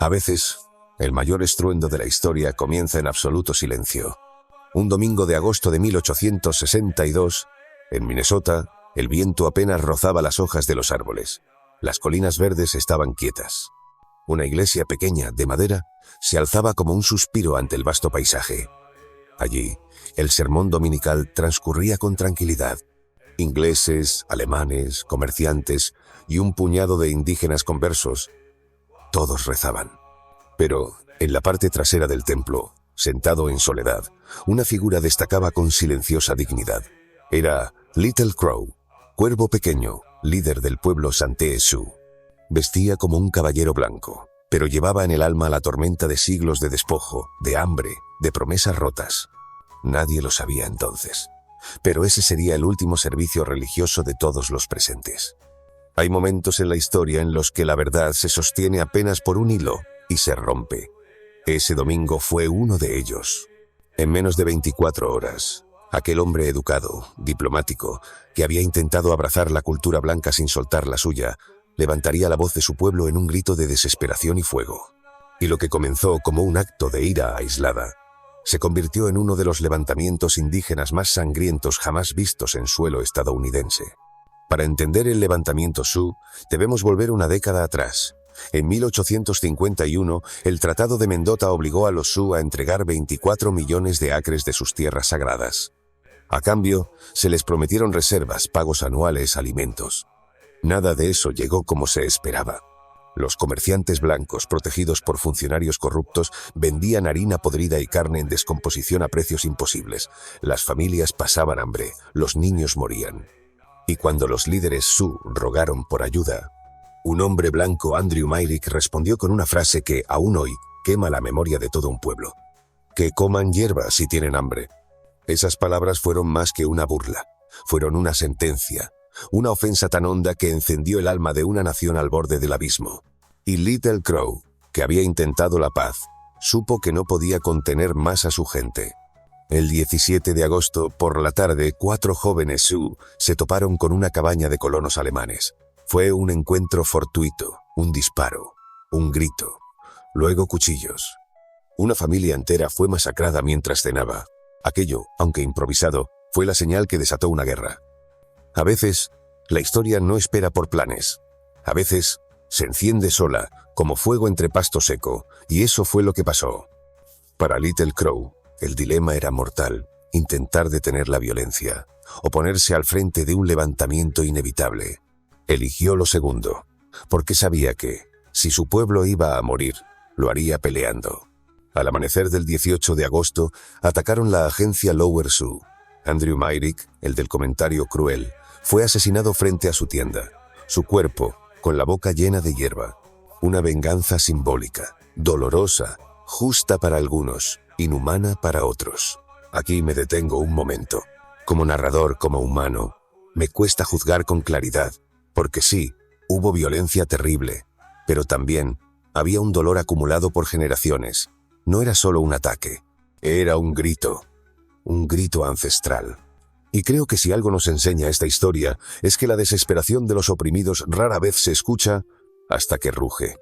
A veces, el mayor estruendo de la historia comienza en absoluto silencio. Un domingo de agosto de 1862, en Minnesota, el viento apenas rozaba las hojas de los árboles. Las colinas verdes estaban quietas. Una iglesia pequeña, de madera, se alzaba como un suspiro ante el vasto paisaje. Allí, el sermón dominical transcurría con tranquilidad. Ingleses, alemanes, comerciantes y un puñado de indígenas conversos, todos rezaban. Pero, en la parte trasera del templo, sentado en soledad, una figura destacaba con silenciosa dignidad. Era Little Crow, cuervo pequeño, líder del pueblo Santee Sioux. Vestía como un caballero blanco, pero llevaba en el alma la tormenta de siglos de despojo, de hambre, de promesas rotas. Nadie lo sabía entonces, pero ese sería el último servicio religioso de todos los presentes. Hay momentos en la historia en los que la verdad se sostiene apenas por un hilo y se rompe. Ese domingo fue uno de ellos. En menos de 24 horas, aquel hombre educado, diplomático, que había intentado abrazar la cultura blanca sin soltar la suya, levantaría la voz de su pueblo en un grito de desesperación y fuego. Y lo que comenzó como un acto de ira aislada, se convirtió en uno de los levantamientos indígenas más sangrientos jamás vistos en suelo estadounidense. Para entender el levantamiento Sioux, debemos volver una década atrás. En 1851, el Tratado de Mendota obligó a los Sioux a entregar 24 millones de acres de sus tierras sagradas. A cambio, se les prometieron reservas, pagos anuales, alimentos. Nada de eso llegó como se esperaba. Los comerciantes blancos, protegidos por funcionarios corruptos, vendían harina podrida y carne en descomposición a precios imposibles. Las familias pasaban hambre, los niños morían. Y cuando los líderes Sioux rogaron por ayuda, un hombre blanco, Andrew Myrick, respondió con una frase que, aún hoy, quema la memoria de todo un pueblo. Que coman hierba si tienen hambre. Esas palabras fueron más que una burla. Fueron una sentencia. Una ofensa tan honda que encendió el alma de una nación al borde del abismo. Y Little Crow, que había intentado la paz, supo que no podía contener más a su gente. El 17 de agosto, por la tarde, 4 jóvenes Sioux se toparon con una cabaña de colonos alemanes. Fue un encuentro fortuito, un disparo, un grito, luego cuchillos. Una familia entera fue masacrada mientras cenaba. Aquello, aunque improvisado, fue la señal que desató una guerra. A veces, la historia no espera por planes. A veces, se enciende sola, como fuego entre pasto seco, y eso fue lo que pasó. Para Little Crow, el dilema era mortal: intentar detener la violencia, o ponerse al frente de un levantamiento inevitable. Eligió lo segundo, porque sabía que, si su pueblo iba a morir, lo haría peleando. Al amanecer del 18 de agosto, atacaron la agencia Lower Sioux. Andrew Myrick, el del comentario cruel, fue asesinado frente a su tienda. Su cuerpo, con la boca llena de hierba. Una venganza simbólica, dolorosa, justa para algunos, inhumana para otros. Aquí me detengo un momento. Como narrador, como humano, me cuesta juzgar con claridad. Porque sí, hubo violencia terrible, pero también había un dolor acumulado por generaciones. No era solo un ataque, era un grito ancestral. Y creo que si algo nos enseña esta historia es que la desesperación de los oprimidos rara vez se escucha hasta que ruge.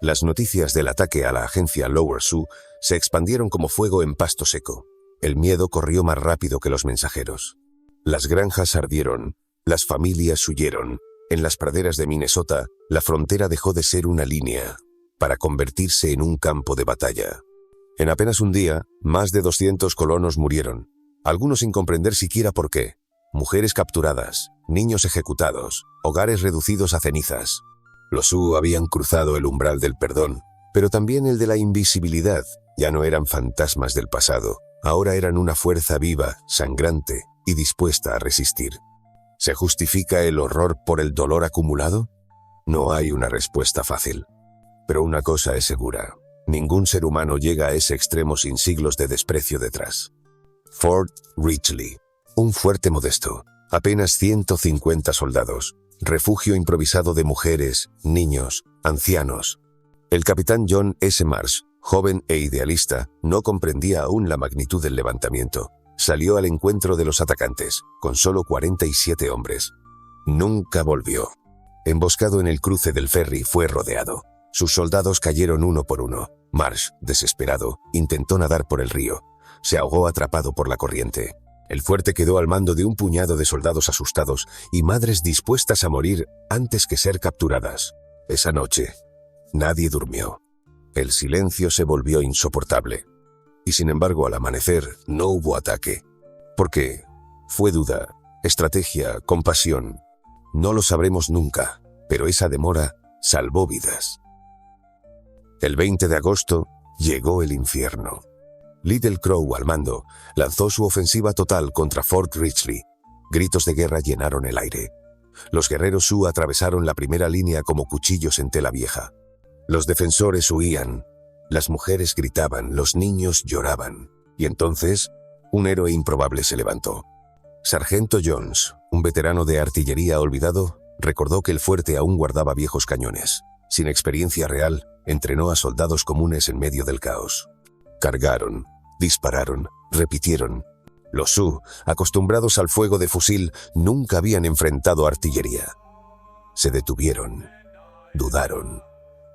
Las noticias del ataque a la agencia Lower Sioux se expandieron como fuego en pasto seco. El miedo corrió más rápido que los mensajeros. Las granjas ardieron, las familias huyeron. En las praderas de Minnesota, la frontera dejó de ser una línea para convertirse en un campo de batalla. En apenas un día, más de 200 colonos murieron, algunos sin comprender siquiera por qué. Mujeres capturadas, niños ejecutados, hogares reducidos a cenizas. Los Sioux habían cruzado el umbral del perdón, pero también el de la invisibilidad. Ya no eran fantasmas del pasado, ahora eran una fuerza viva, sangrante y dispuesta a resistir. ¿Se justifica el horror por el dolor acumulado? No hay una respuesta fácil. Pero una cosa es segura: ningún ser humano llega a ese extremo sin siglos de desprecio detrás. Fort Ridgely, un fuerte modesto, apenas 150 soldados, refugio improvisado de mujeres, niños, ancianos. El capitán John S. Marsh, joven e idealista, no comprendía aún la magnitud del levantamiento. Salió al encuentro de los atacantes, con solo 47 hombres. Nunca volvió. Emboscado en el cruce del ferry, fue rodeado. Sus soldados cayeron uno por uno. Marsh, desesperado, intentó nadar por el río. Se ahogó atrapado por la corriente. El fuerte quedó al mando de un puñado de soldados asustados y madres dispuestas a morir antes que ser capturadas. Esa noche, nadie durmió. El silencio se volvió insoportable. Y sin embargo, al amanecer, no hubo ataque. ¿Por qué? Fue duda, estrategia, compasión. No lo sabremos nunca, pero esa demora salvó vidas. El 20 de agosto llegó el infierno. Little Crow, al mando, lanzó su ofensiva total contra Fort Ridgely. Gritos de guerra llenaron el aire. Los guerreros Sioux atravesaron la primera línea como cuchillos en tela vieja. Los defensores huían, las mujeres gritaban, los niños lloraban. Y entonces, un héroe improbable se levantó. Sargento Jones, un veterano de artillería olvidado, recordó que el fuerte aún guardaba viejos cañones. Sin experiencia real, entrenó a soldados comunes en medio del caos. Cargaron, dispararon, repitieron. Los Sioux, acostumbrados al fuego de fusil, nunca habían enfrentado artillería. Se detuvieron, dudaron,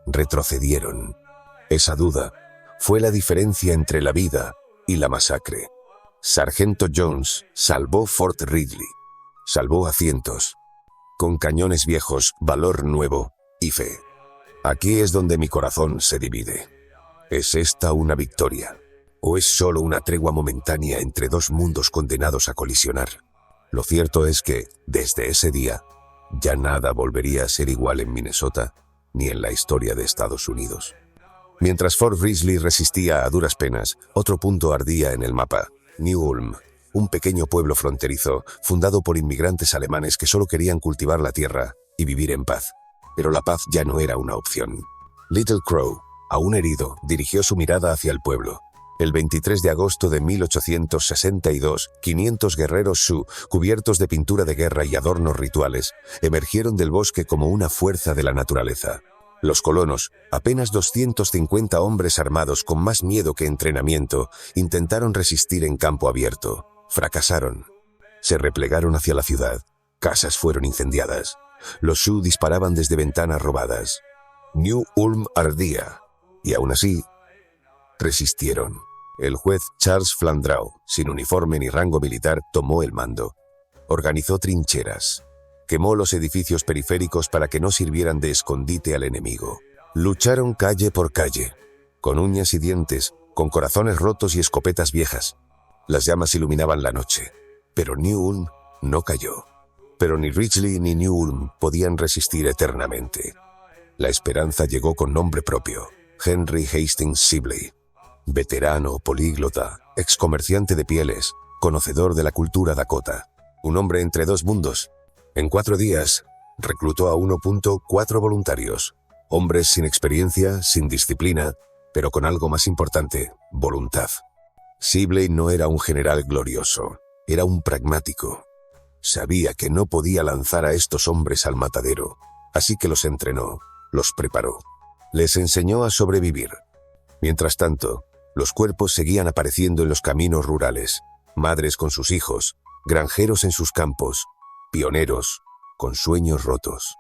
retrocedieron. Esa duda fue la diferencia entre la vida y la masacre. Sargento Jones salvó Fort Ridgely. Salvó a cientos. Con cañones viejos, valor nuevo y fe. Aquí es donde mi corazón se divide. ¿Es esta una victoria? ¿O es solo una tregua momentánea entre dos mundos condenados a colisionar? Lo cierto es que, desde ese día, ya nada volvería a ser igual en Minnesota, ni en la historia de Estados Unidos. Mientras Fort Ridgely resistía a duras penas, otro punto ardía en el mapa: New Ulm, un pequeño pueblo fronterizo fundado por inmigrantes alemanes que solo querían cultivar la tierra y vivir en paz. Pero la paz ya no era una opción. Little Crow, aún herido, dirigió su mirada hacia el pueblo. El 23 de agosto de 1862, 500 guerreros Sioux, cubiertos de pintura de guerra y adornos rituales, emergieron del bosque como una fuerza de la naturaleza. Los colonos, apenas 250 hombres armados con más miedo que entrenamiento, intentaron resistir en campo abierto. Fracasaron. Se replegaron hacia la ciudad. Casas fueron incendiadas. Los Sioux disparaban desde ventanas robadas. New Ulm ardía. Y aún así, resistieron. El juez Charles Flandrau, sin uniforme ni rango militar, tomó el mando. Organizó trincheras. Quemó los edificios periféricos para que no sirvieran de escondite al enemigo. Lucharon calle por calle, con uñas y dientes, con corazones rotos y escopetas viejas. Las llamas iluminaban la noche, pero New Ulm no cayó. Pero ni Ridgely ni New Ulm podían resistir eternamente. La esperanza llegó con nombre propio: Henry Hastings Sibley. Veterano, políglota, excomerciante de pieles, conocedor de la cultura dakota. Un hombre entre dos mundos. En 4 días, reclutó a 1.4 voluntarios. Hombres sin experiencia, sin disciplina, pero con algo más importante: voluntad. Sibley no era un general glorioso, era un pragmático. Sabía que no podía lanzar a estos hombres al matadero, así que los entrenó, los preparó. Les enseñó a sobrevivir. Mientras tanto, los cuerpos seguían apareciendo en los caminos rurales. Madres con sus hijos, granjeros en sus campos, pioneros con sueños rotos.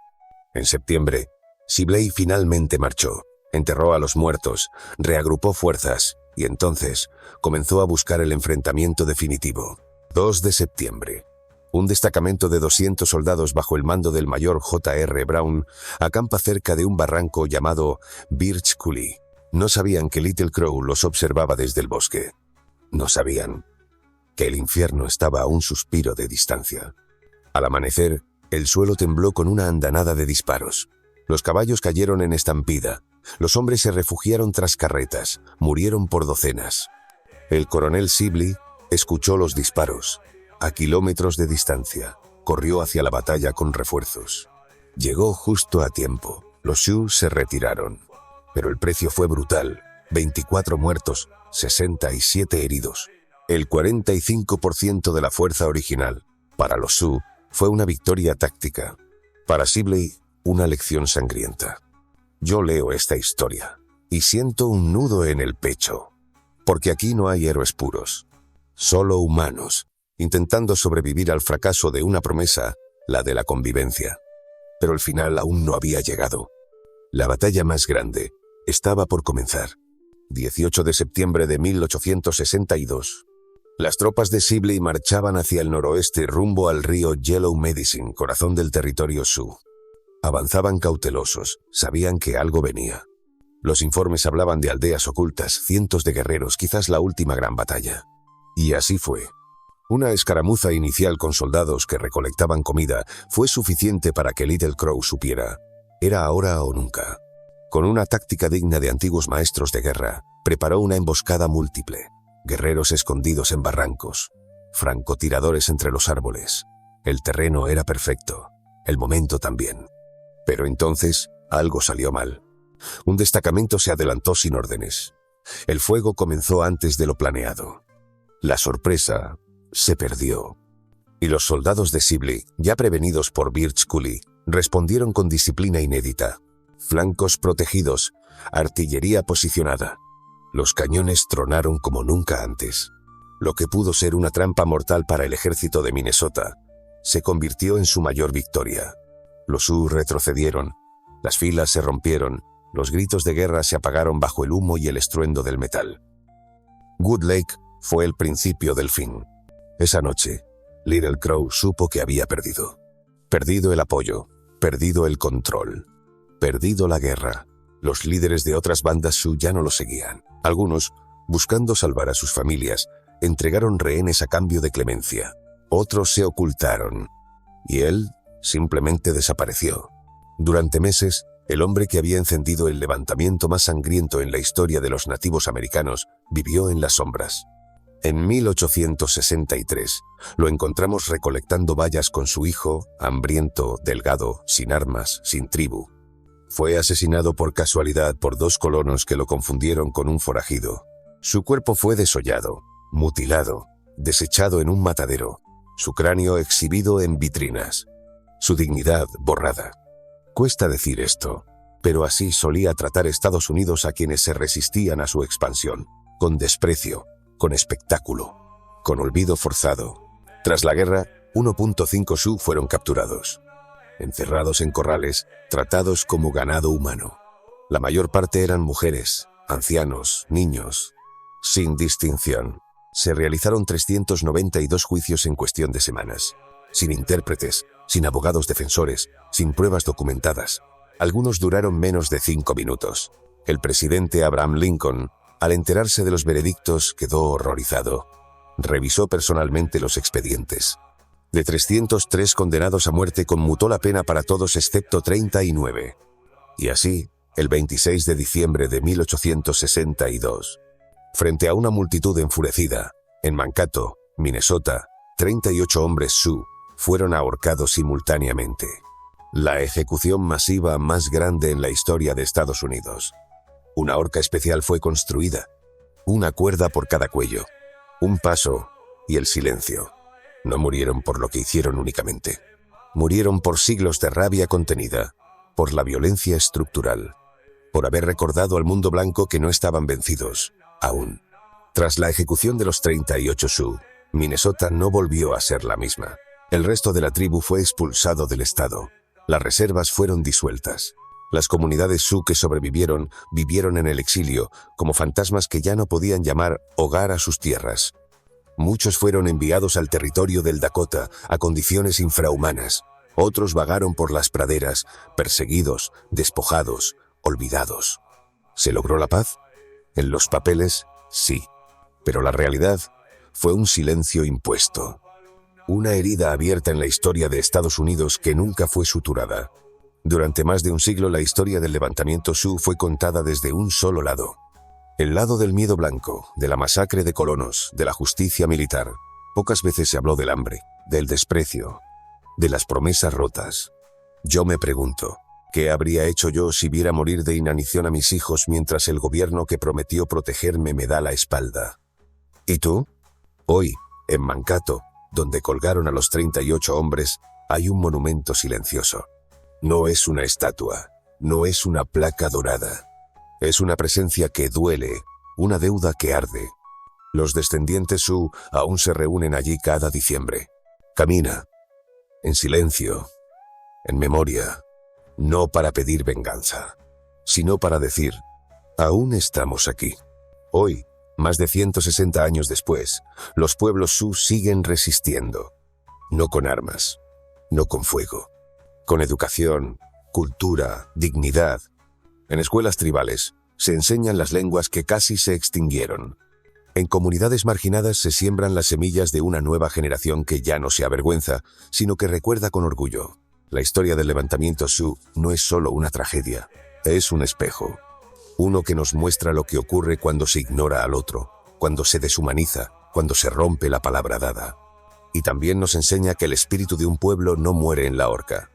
En septiembre, Sibley finalmente marchó, enterró a los muertos, reagrupó fuerzas y entonces comenzó a buscar el enfrentamiento definitivo. 2 de septiembre. Un destacamento de 200 soldados bajo el mando del mayor J.R. Brown acampa cerca de un barranco llamado Birch Coulee. No sabían que Little Crow los observaba desde el bosque. No sabían que el infierno estaba a un suspiro de distancia. Al amanecer, el suelo tembló con una andanada de disparos. Los caballos cayeron en estampida. Los hombres se refugiaron tras carretas. Murieron por docenas. El coronel Sibley escuchó los disparos. A kilómetros de distancia, corrió hacia la batalla con refuerzos. Llegó justo a tiempo. Los Sioux se retiraron. Pero el precio fue brutal: 24 muertos, 67 heridos. El 45% de la fuerza original. Para los Sioux, fue una victoria táctica. Para Sibley, una lección sangrienta. Yo leo esta historia y siento un nudo en el pecho. Porque aquí no hay héroes puros. Solo humanos, intentando sobrevivir al fracaso de una promesa, la de la convivencia. Pero el final aún no había llegado. La batalla más grande estaba por comenzar. 18 de septiembre de 1862. Las tropas de Sibley marchaban hacia el noroeste rumbo al río Yellow Medicine, corazón del territorio Sioux. Avanzaban cautelosos, sabían que algo venía. Los informes hablaban de aldeas ocultas, cientos de guerreros, quizás la última gran batalla. Y así fue. Una escaramuza inicial con soldados que recolectaban comida fue suficiente para que Little Crow supiera: era ahora o nunca. Con una táctica digna de antiguos maestros de guerra, preparó una emboscada múltiple. Guerreros escondidos en barrancos, francotiradores entre los árboles. El terreno era perfecto, el momento también. Pero entonces algo salió mal. Un destacamento se adelantó sin órdenes. El fuego comenzó antes de lo planeado. La sorpresa se perdió. Y los soldados de Sibley, ya prevenidos por Birch Coulee, respondieron con disciplina inédita. Flancos protegidos, artillería posicionada. Los cañones tronaron como nunca antes. Lo que pudo ser una trampa mortal para el ejército de Minnesota se convirtió en su mayor victoria. Los Sioux retrocedieron, las filas se rompieron, los gritos de guerra se apagaron bajo el humo y el estruendo del metal. Wood Lake fue el principio del fin. Esa noche, Little Crow supo que había perdido. Perdido el apoyo, perdido el control, perdido la guerra. Los líderes de otras bandas Sioux ya no lo seguían. Algunos, buscando salvar a sus familias, entregaron rehenes a cambio de clemencia. Otros se ocultaron. Y él simplemente desapareció. Durante meses, el hombre que había encendido el levantamiento más sangriento en la historia de los nativos americanos vivió en las sombras. En 1863, lo encontramos recolectando bayas con su hijo, hambriento, delgado, sin armas, sin tribu. Fue asesinado por casualidad por dos colonos que lo confundieron con un forajido. Su cuerpo fue desollado, mutilado, desechado en un matadero, su cráneo exhibido en vitrinas, su dignidad borrada. Cuesta decir esto, pero así solía tratar Estados Unidos a quienes se resistían a su expansión, con desprecio, con espectáculo, con olvido forzado. Tras la guerra, 1.5 Sioux fueron capturados, encerrados en corrales, tratados como ganado humano. La mayor parte eran mujeres, ancianos, niños, sin distinción. Se realizaron 392 juicios en cuestión de semanas, sin intérpretes, sin abogados defensores, sin pruebas documentadas. Algunos duraron menos de 5 minutos. El presidente Abraham Lincoln, al enterarse de los veredictos, quedó horrorizado. Revisó personalmente los expedientes. De 303 condenados a muerte, conmutó la pena para todos excepto 39. Y así, el 26 de diciembre de 1862, frente a una multitud enfurecida, en Mankato, Minnesota, 38 hombres Sioux fueron ahorcados simultáneamente. La ejecución masiva más grande en la historia de Estados Unidos. Una horca especial fue construida, una cuerda por cada cuello, un paso y el silencio. No murieron por lo que hicieron únicamente. Murieron por siglos de rabia contenida, por la violencia estructural, por haber recordado al mundo blanco que no estaban vencidos, aún. Tras la ejecución de los 38 Sioux, Minnesota no volvió a ser la misma. El resto de la tribu fue expulsado del estado. Las reservas fueron disueltas. Las comunidades Sioux que sobrevivieron vivieron en el exilio, como fantasmas que ya no podían llamar hogar a sus tierras. Muchos fueron enviados al territorio del Dakota a condiciones infrahumanas. Otros vagaron por las praderas, perseguidos, despojados, olvidados. ¿Se logró la paz? En los papeles, sí. Pero la realidad fue un silencio impuesto. Una herida abierta en la historia de Estados Unidos que nunca fue suturada. Durante más de un siglo la historia del levantamiento Sioux fue contada desde un solo lado. El lado del miedo blanco, de la masacre de colonos, de la justicia militar. Pocas veces se habló del hambre, del desprecio, de las promesas rotas. Yo me pregunto, ¿qué habría hecho yo si viera morir de inanición a mis hijos mientras el gobierno que prometió protegerme me da la espalda? ¿Y tú? Hoy, en Mankato, donde colgaron a los 38 hombres, hay un monumento silencioso. No es una estatua, no es una placa dorada. Es una presencia que duele, una deuda que arde. Los descendientes Sioux aún se reúnen allí cada diciembre. Camina, en silencio, en memoria, no para pedir venganza, sino para decir, aún estamos aquí. Hoy, más de 160 años después, los pueblos Sioux siguen resistiendo. No con armas, no con fuego, con educación, cultura, dignidad. En escuelas tribales se enseñan las lenguas que casi se extinguieron. En comunidades marginadas se siembran las semillas de una nueva generación que ya no se avergüenza, sino que recuerda con orgullo. La historia del levantamiento Sioux no es solo una tragedia, es un espejo. Uno que nos muestra lo que ocurre cuando se ignora al otro, cuando se deshumaniza, cuando se rompe la palabra dada. Y también nos enseña que el espíritu de un pueblo no muere en la horca.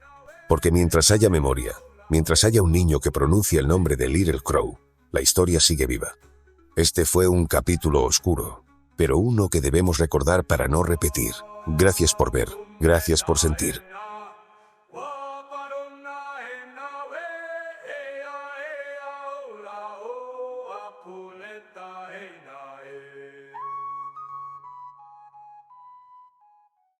Porque mientras haya memoria, mientras haya un niño que pronuncie el nombre de Little Crow, la historia sigue viva. Este fue un capítulo oscuro, pero uno que debemos recordar para no repetir. Gracias por ver, gracias por sentir.